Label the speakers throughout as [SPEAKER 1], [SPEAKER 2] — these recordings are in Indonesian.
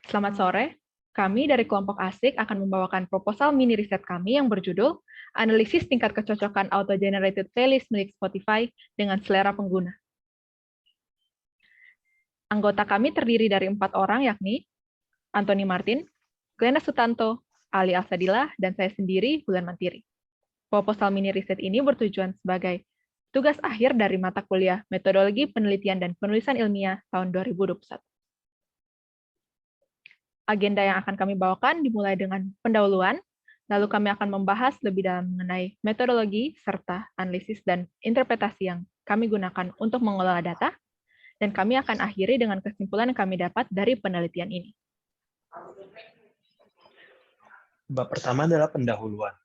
[SPEAKER 1] Selamat sore. Kami dari kelompok ASIK akan membawakan proposal mini riset kami yang berjudul Analisis Tingkat Kecocokan Auto-Generated Playlist milik Spotify dengan selera pengguna. Anggota kami terdiri dari 4 orang, yakni Anthony Martin, Glena Sutanto, Ali Alsadillah, dan saya sendiri, Bulan Mantiri. Proposal mini riset ini bertujuan sebagai tugas akhir dari mata kuliah Metodologi Penelitian dan Penulisan Ilmiah tahun 2021. Agenda yang akan kami bawakan dimulai dengan pendahuluan, lalu kami akan membahas lebih dalam mengenai metodologi serta analisis dan interpretasi yang kami gunakan untuk mengelola data, dan kami akan akhiri dengan kesimpulan yang kami dapat dari penelitian ini.
[SPEAKER 2] Bab pertama adalah pendahuluan.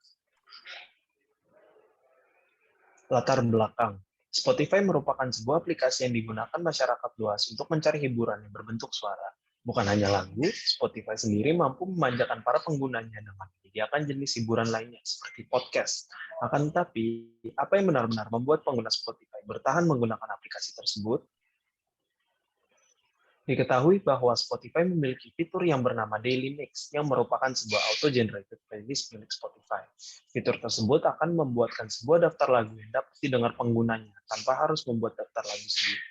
[SPEAKER 2] Latar belakang. Spotify merupakan sebuah aplikasi yang digunakan masyarakat luas untuk mencari hiburan yang berbentuk suara. Bukan hanya lagu, Spotify sendiri mampu memanjakan para penggunanya dengan menyediakan jenis hiburan lainnya seperti podcast. Akan tetapi, apa yang benar-benar membuat pengguna Spotify bertahan menggunakan aplikasi tersebut? Diketahui bahwa Spotify memiliki fitur yang bernama Daily Mix yang merupakan sebuah auto-generated playlist milik Spotify. Fitur tersebut akan membuatkan sebuah daftar lagu yang dapat didengar penggunanya tanpa harus membuat daftar lagu sendiri.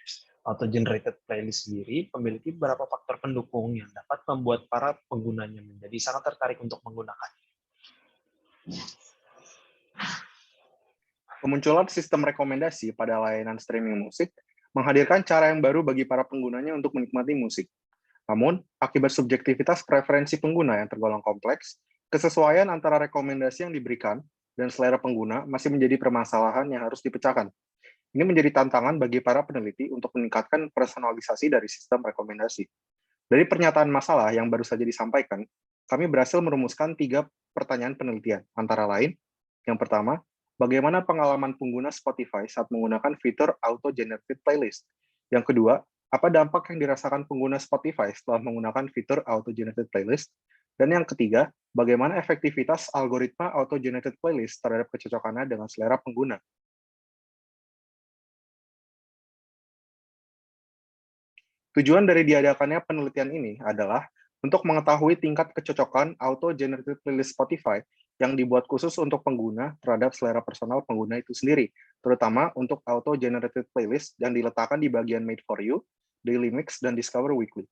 [SPEAKER 2] Auto-generated playlist sendiri memiliki beberapa faktor pendukung yang dapat membuat para penggunanya menjadi sangat tertarik untuk menggunakannya.
[SPEAKER 3] Kemunculan sistem rekomendasi pada layanan streaming musik menghadirkan cara yang baru bagi para penggunanya untuk menikmati musik. Namun, akibat subjektivitas preferensi pengguna yang tergolong kompleks, kesesuaian antara rekomendasi yang diberikan dan selera pengguna masih menjadi permasalahan yang harus dipecahkan. Ini menjadi tantangan bagi para peneliti untuk meningkatkan personalisasi dari sistem rekomendasi. Dari pernyataan masalah yang baru saja disampaikan, kami berhasil merumuskan 3 pertanyaan penelitian, antara lain, yang pertama, bagaimana pengalaman pengguna Spotify saat menggunakan fitur Auto-Generated Playlist? Yang kedua, apa dampak yang dirasakan pengguna Spotify setelah menggunakan fitur Auto-Generated Playlist? Dan yang ketiga, bagaimana efektivitas algoritma Auto-Generated Playlist terhadap kecocokannya dengan selera pengguna? Tujuan dari diadakannya penelitian ini adalah untuk mengetahui tingkat kecocokan Auto-Generated Playlist Spotify yang dibuat khusus untuk pengguna terhadap selera personal pengguna itu sendiri, terutama untuk Auto-Generated Playlist yang diletakkan di bagian Made for You, Daily Mix, dan Discover Weekly.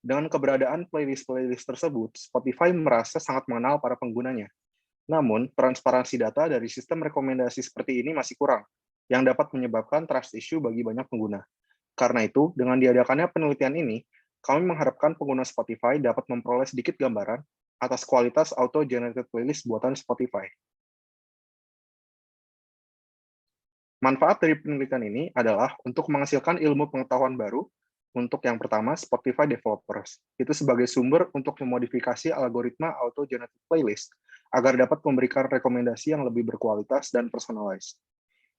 [SPEAKER 3] Dengan keberadaan playlist-playlist tersebut, Spotify merasa sangat mengenal para penggunanya. Namun, transparansi data dari sistem rekomendasi seperti ini masih kurang, yang dapat menyebabkan trust issue bagi banyak pengguna. Karena itu, dengan diadakannya penelitian ini, kami mengharapkan pengguna Spotify dapat memperoleh sedikit gambaran atas kualitas auto-generated playlist buatan Spotify. Manfaat dari penelitian ini adalah untuk menghasilkan ilmu pengetahuan baru untuk yang pertama, Spotify developers. Itu sebagai sumber untuk memodifikasi algoritma auto-generated playlist agar dapat memberikan rekomendasi yang lebih berkualitas dan personalized.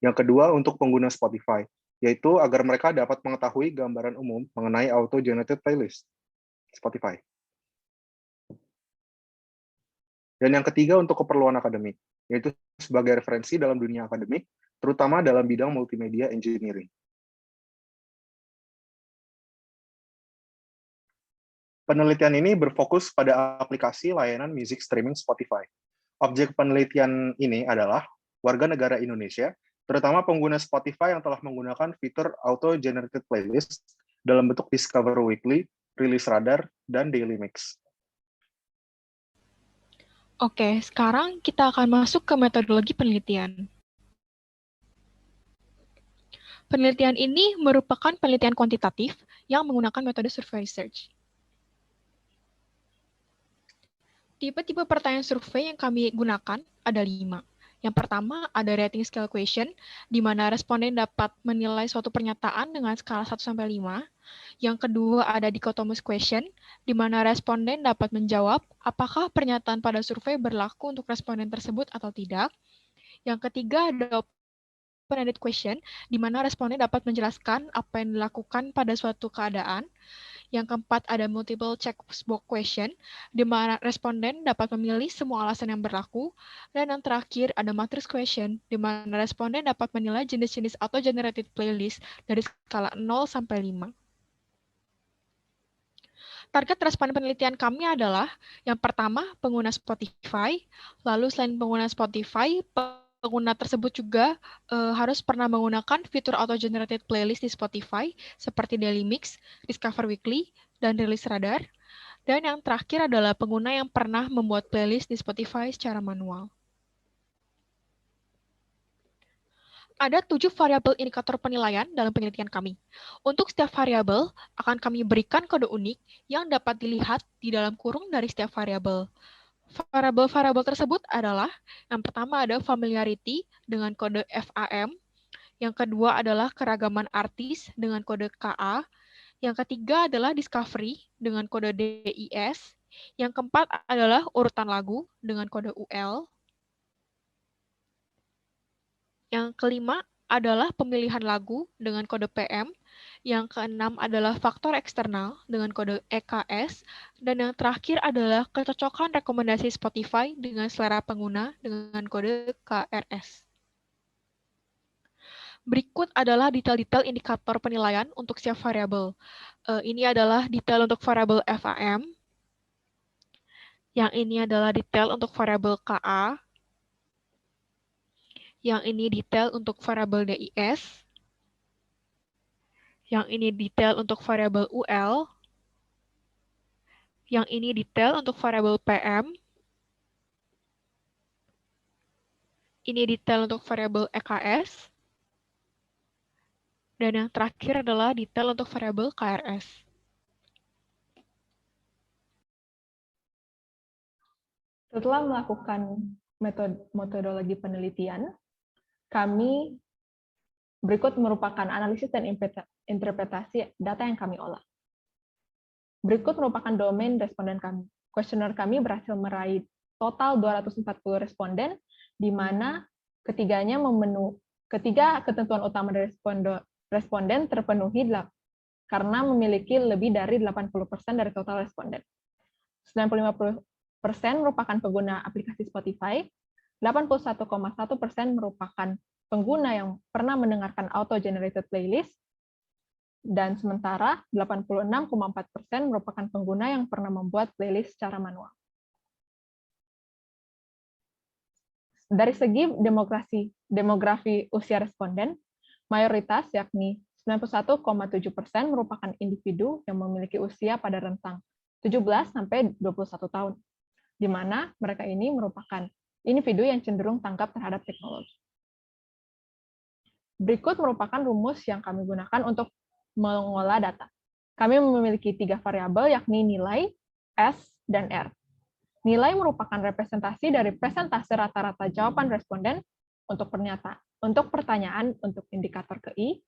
[SPEAKER 3] Yang kedua, untuk pengguna Spotify, yaitu agar mereka dapat mengetahui gambaran umum mengenai auto-generated playlist Spotify. Dan yang ketiga, untuk keperluan akademik, yaitu sebagai referensi dalam dunia akademik, terutama dalam bidang multimedia engineering. Penelitian ini berfokus pada aplikasi layanan music streaming Spotify. Objek penelitian ini adalah warga negara Indonesia, terutama pengguna Spotify yang telah menggunakan fitur auto-generated playlist dalam bentuk Discover Weekly, Release Radar, dan Daily Mix.
[SPEAKER 4] Oke, sekarang kita akan masuk ke metodologi penelitian. Penelitian ini merupakan penelitian kuantitatif yang menggunakan metode survey research. Tipe-tipe pertanyaan survei yang kami gunakan ada 5. Yang pertama ada rating scale question, di mana responden dapat menilai suatu pernyataan dengan skala 1-5. Yang kedua ada dichotomous question, di mana responden dapat menjawab apakah pernyataan pada survei berlaku untuk responden tersebut atau tidak. Yang ketiga ada open-ended question, di mana responden dapat menjelaskan apa yang dilakukan pada suatu keadaan. Yang keempat ada multiple checkbox question, di mana responden dapat memilih semua alasan yang berlaku. Dan yang terakhir ada matrix question, di mana responden dapat menilai jenis-jenis auto-generated playlist dari skala 0-5. Target responden penelitian kami adalah yang pertama pengguna Spotify, lalu selain pengguna Spotify, pengguna tersebut juga harus pernah menggunakan fitur auto-generated playlist di Spotify seperti Daily Mix, Discover Weekly, dan Release Radar. Dan yang terakhir adalah pengguna yang pernah membuat playlist di Spotify secara manual. Ada 7 variabel indikator penilaian dalam penelitian kami. Untuk setiap variabel, akan kami berikan kode unik yang dapat dilihat di dalam kurung dari setiap variabel. Variabel-variabel tersebut adalah, yang pertama ada familiarity dengan kode FAM, yang kedua adalah keragaman artis dengan kode KA, yang ketiga adalah discovery dengan kode DIS, yang keempat adalah urutan lagu dengan kode UL, yang kelima adalah pemilihan lagu dengan kode PM, yang keenam adalah faktor eksternal dengan kode EKS, dan yang terakhir adalah kecocokan rekomendasi Spotify dengan selera pengguna dengan kode KRS. Berikut adalah detail-detail indikator penilaian untuk setiap variabel. Ini adalah detail untuk variabel FAM, yang ini adalah detail untuk variabel KA, yang ini detail untuk variabel DIS, yang ini detail untuk variabel UL, yang ini detail untuk variabel PM, ini detail untuk variabel EKS, dan yang terakhir adalah detail untuk variabel KRS.
[SPEAKER 1] Setelah melakukan metodologi penelitian, kami berikut merupakan analisis dan interpretasi data yang kami olah. Berikut merupakan domain responden kami. Kuesioner kami berhasil meraih total 240 responden, di mana ketiga ketentuan utama dari responden terpenuhi karena memiliki lebih dari 80% dari total responden. 95% merupakan pengguna aplikasi Spotify, 81,1% merupakan pengguna yang pernah mendengarkan auto-generated playlist, dan sementara 86,4% merupakan pengguna yang pernah membuat playlist secara manual. Dari segi demografi usia responden, mayoritas yakni 91,7% merupakan individu yang memiliki usia pada rentang 17 sampai 21 tahun, di mana mereka ini merupakan individu yang cenderung tanggap terhadap teknologi. Berikut merupakan rumus yang kami gunakan untuk mengolah data. Kami memiliki 3 variabel, yakni nilai, S, dan R. Nilai merupakan representasi dari persentase rata-rata jawaban responden untuk pertanyaan untuk indikator KI.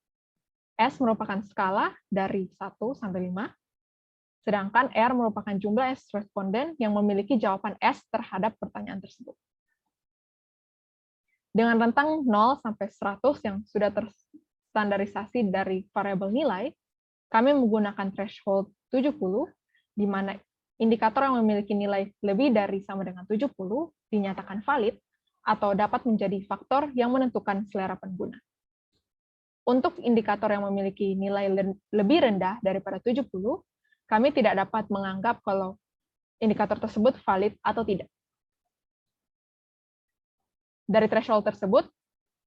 [SPEAKER 1] S merupakan skala dari 1 sampai 5. Sedangkan R merupakan jumlah S responden yang memiliki jawaban S terhadap pertanyaan tersebut. Dengan rentang 0 sampai 100 yang sudah terstandarisasi dari variabel nilai, kami menggunakan threshold 70, di mana indikator yang memiliki nilai lebih dari sama dengan 70 dinyatakan valid atau dapat menjadi faktor yang menentukan selera pengguna. Untuk indikator yang memiliki nilai lebih rendah daripada 70, kami tidak dapat menganggap kalau indikator tersebut valid atau tidak. Dari threshold tersebut,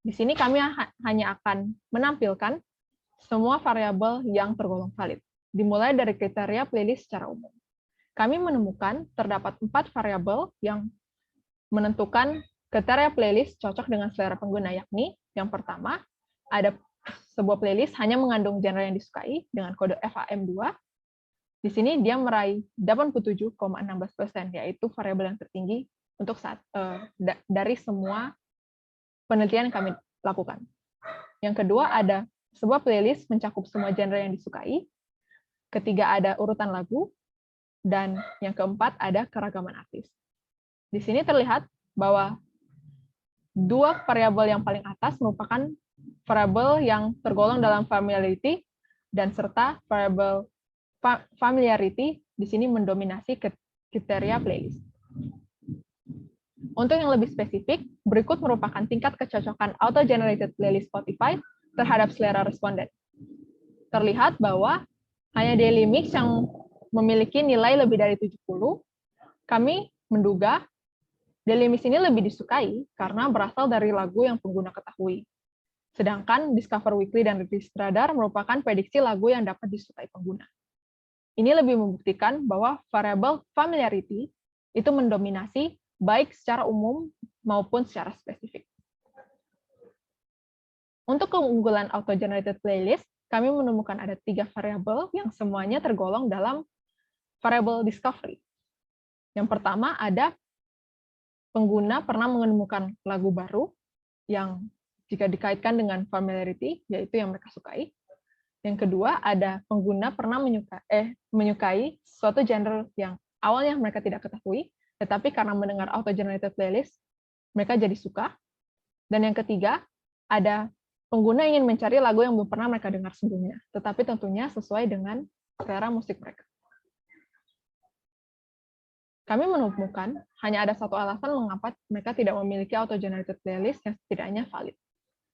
[SPEAKER 1] di sini kami hanya akan menampilkan semua variabel yang tergolong valid, dimulai dari kriteria playlist secara umum. Kami menemukan terdapat 4 variabel yang menentukan kriteria playlist cocok dengan selera pengguna, yakni yang pertama, ada sebuah playlist hanya mengandung genre yang disukai dengan kode FAM2. Di sini dia meraih 87,16%, yaitu variabel yang tertinggi untuk dari semua penelitian yang kami lakukan. Yang kedua, ada sebuah playlist mencakup semua genre yang disukai. Ketiga, ada urutan lagu. Dan yang keempat, ada keragaman artis. Di sini terlihat bahwa 2 variabel yang paling atas merupakan variabel yang tergolong dalam familiarity, dan serta variabel familiarity di sini mendominasi kriteria playlist. Untuk yang lebih spesifik, berikut merupakan tingkat kecocokan auto-generated playlist Spotify terhadap selera responden. Terlihat bahwa hanya Daily Mix yang memiliki nilai lebih dari 70, kami menduga Daily Mix ini lebih disukai karena berasal dari lagu yang pengguna ketahui. Sedangkan Discover Weekly dan Release Radar merupakan prediksi lagu yang dapat disukai pengguna. Ini lebih membuktikan bahwa variabel familiarity itu mendominasi baik secara umum maupun secara spesifik. Untuk keunggulan auto-generated playlist, kami menemukan ada 3 variabel yang semuanya tergolong dalam variabel discovery. Yang pertama ada pengguna pernah menemukan lagu baru yang jika dikaitkan dengan familiarity, yaitu yang mereka sukai. Yang kedua, ada pengguna pernah menyukai suatu genre yang awalnya mereka tidak ketahui, tetapi karena mendengar auto-generated playlist, mereka jadi suka. Dan yang ketiga, ada pengguna ingin mencari lagu yang belum pernah mereka dengar sebelumnya, tetapi tentunya sesuai dengan selera musik mereka. Kami menemukan hanya ada satu alasan mengapa mereka tidak memiliki auto-generated playlist yang setidaknya valid,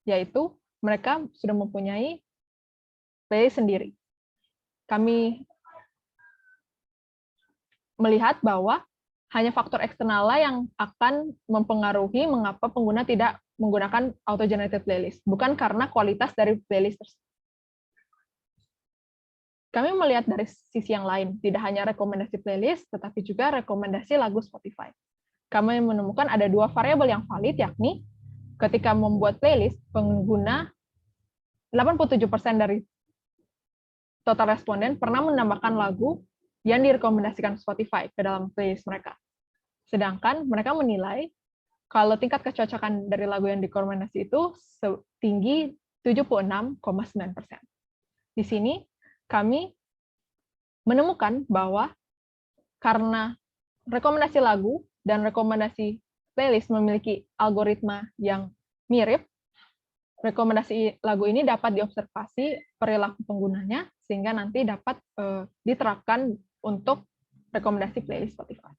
[SPEAKER 1] yaitu mereka sudah mempunyai playlist sendiri. Kami melihat bahwa hanya faktor eksternal yang akan mempengaruhi mengapa pengguna tidak menggunakan auto-generated playlist, bukan karena kualitas dari playlist tersebut. Kami melihat dari sisi yang lain, tidak hanya rekomendasi playlist, tetapi juga rekomendasi lagu Spotify. Kami menemukan ada 2 variabel yang valid, yakni ketika membuat playlist, pengguna 87% dari total responden pernah menambahkan lagu yang direkomendasikan Spotify ke dalam playlist mereka. Sedangkan mereka menilai kalau tingkat kecocokan dari lagu yang direkomendasi itu setinggi 76,9%. Di sini kami menemukan bahwa karena rekomendasi lagu dan rekomendasi playlist memiliki algoritma yang mirip, rekomendasi lagu ini dapat diobservasi perilaku penggunanya sehingga nanti dapat diterapkan untuk rekomendasi playlist Spotify.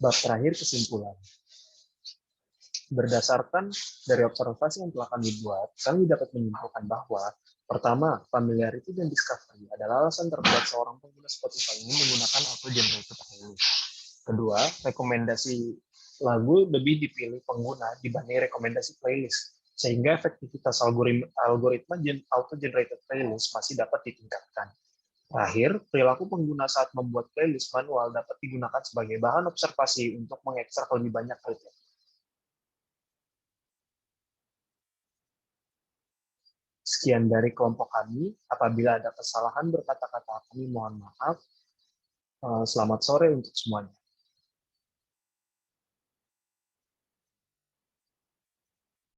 [SPEAKER 2] Bab terakhir, kesimpulan. Berdasarkan dari observasi yang telah kami buat, kami dapat menyimpulkan bahwa pertama, familiarity dan discovery adalah alasan terkuat seorang pengguna Spotify ini menggunakan auto-generated playlist. Kedua, rekomendasi lagu lebih dipilih pengguna dibanding rekomendasi playlist, sehingga efektivitas algoritma auto-generated playlist masih dapat ditingkatkan. Terakhir, perilaku pengguna saat membuat playlist manual dapat digunakan sebagai bahan observasi untuk mengekstrak lebih banyak kriteria. Sekian dari kelompok kami. Apabila ada kesalahan berkata-kata, kami mohon maaf. Selamat sore untuk semuanya.